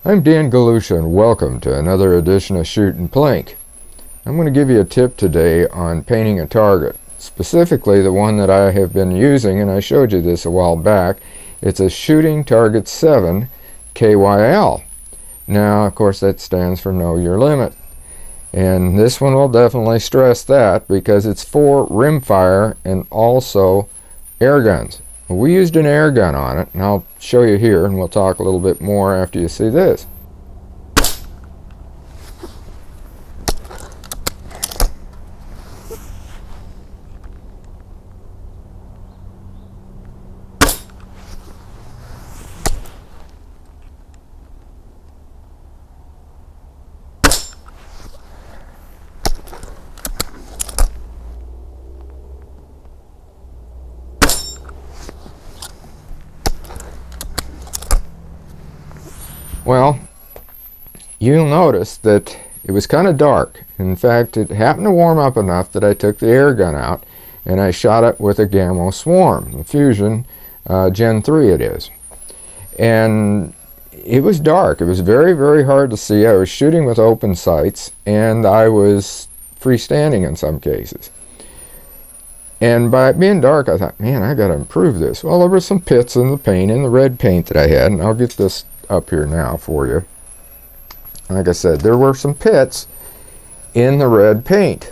I'm Dan Galusha and welcome to another edition of Shooting Plink. I'm going to give you a tip today on painting a target, specifically the one that I have been using, and I showed you this a while back. It's a Shooting Target7 KYL. Now, of course, that stands for Know Your Limit. And this one will definitely stress that because it's for rimfire and also air guns. We used an air gun on it, and I'll show you here, and we'll talk a little bit more after you see this. Well, you'll notice that it was kind of dark. In fact, it happened to warm up enough that I took the air gun out and I shot it with a Gamma Swarm, the Fusion Gen 3 it is. And it was dark. It was very, very hard to see. I was shooting with open sights and I was freestanding in some cases. And by it being dark, I thought, man, I got to improve this. Well, there were some pits in the paint, in the red paint that I had, and I'll get this up here now for you. Like I said, there were some pits in the red paint,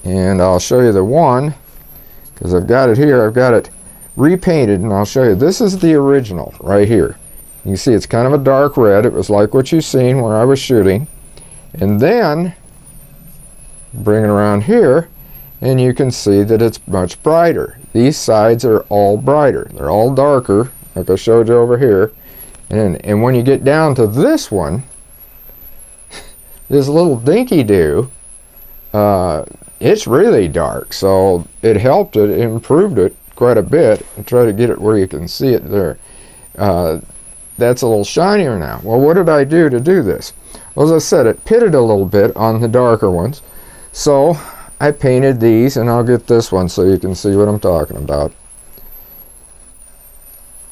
and I'll show you the one because I've got it here. I've got it repainted, and I'll show you. This is the original right here. You see it's kind of a dark red. It was like what you've seen where I was shooting, and then bring it around here and you can see that it's much brighter. These sides are all brighter. They're all darker like I showed you over here. And when you get down to this one, this little dinky-doo, it's really dark. So it helped it, improved it quite a bit. And try to get it where you can see it there. That's a little shinier now. Well, what did I do to do this? Well, as I said, it pitted a little bit on the darker ones. So I painted these, and I'll get this one so you can see what I'm talking about.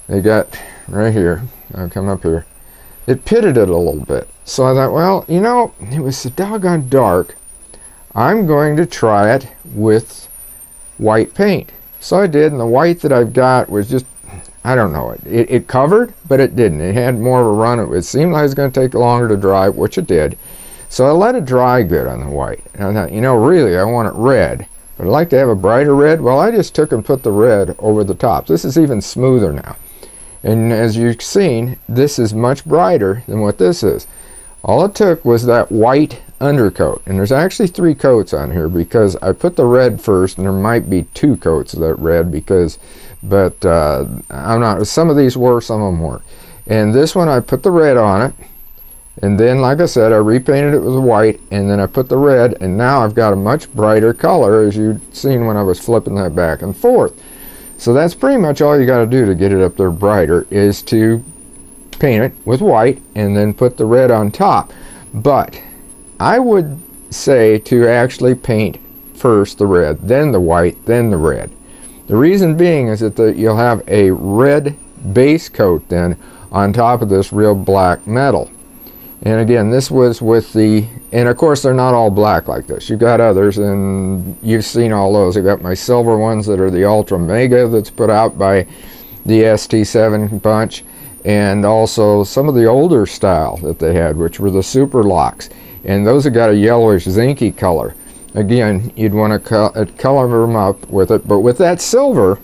They got right here. I'll come up here. It pitted it a little bit. So I thought, well, you know, it was so doggone dark. I'm going to try it with white paint. So I did, and the white that I've got was just, I don't know, it covered, but it didn't. It had more of a run. It seemed like it was going to take longer to dry, which it did. So I let it dry good on the white. And I thought, you know, really, I want it red. But I'd like to have a brighter red. Well, I just took and put the red over the top. This is even smoother now. And as you've seen, this is much brighter than what this is. All it took was that white undercoat. And there's actually 3 coats on here because I put the red first, and there might be 2 coats of that red because, but I'm not, some of these were, some of them weren't. And this one, I put the red on it. And then, like I said, I repainted it with white, and then I put the red, and now I've got a much brighter color, as you've seen when I was flipping that back and forth. So that's pretty much all you got to do to get it up there brighter, is to paint it with white and then put the red on top. But I would say to actually paint first the red, then the white, then the red. The reason being is that you'll have a red base coat then on top of this real black metal. And again, this was with the, and of course they're not all black like this. You've got others, and you've seen all those. I've got my silver ones that are the Ultra Mega that's put out by the ST7 bunch, and also some of the older style that they had, which were the Super Locks. And those have got a yellowish zinky color. Again, you'd want to color them up with it, but with that silver,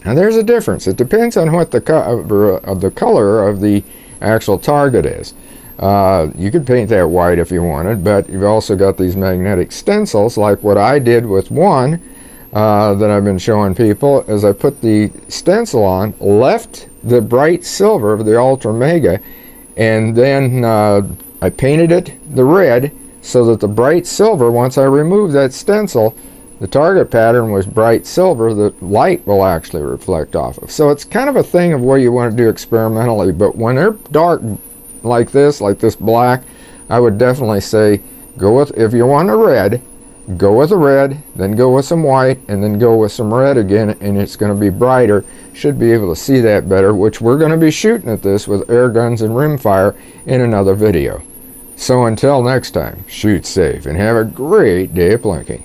now there's a difference. It depends on what the color of the actual target is. You could paint that white if you wanted, but you've also got these magnetic stencils, like what I did with one that I've been showing people. As I put the stencil on, left the bright silver of the Ultra Mega, and then I painted it the red so that the bright silver, once I removed that stencil, the target pattern was bright silver that light will actually reflect off of. So it's kind of a thing of what you want to do experimentally, but when they're dark like this black, I would definitely say go with, if you want a red, go with a red, then go with some white, and then go with some red again, and it's going to be brighter. Should be able to see that better, which we're going to be shooting at this with air guns and rimfire in another video. So until next time, shoot safe and have a great day of plinking.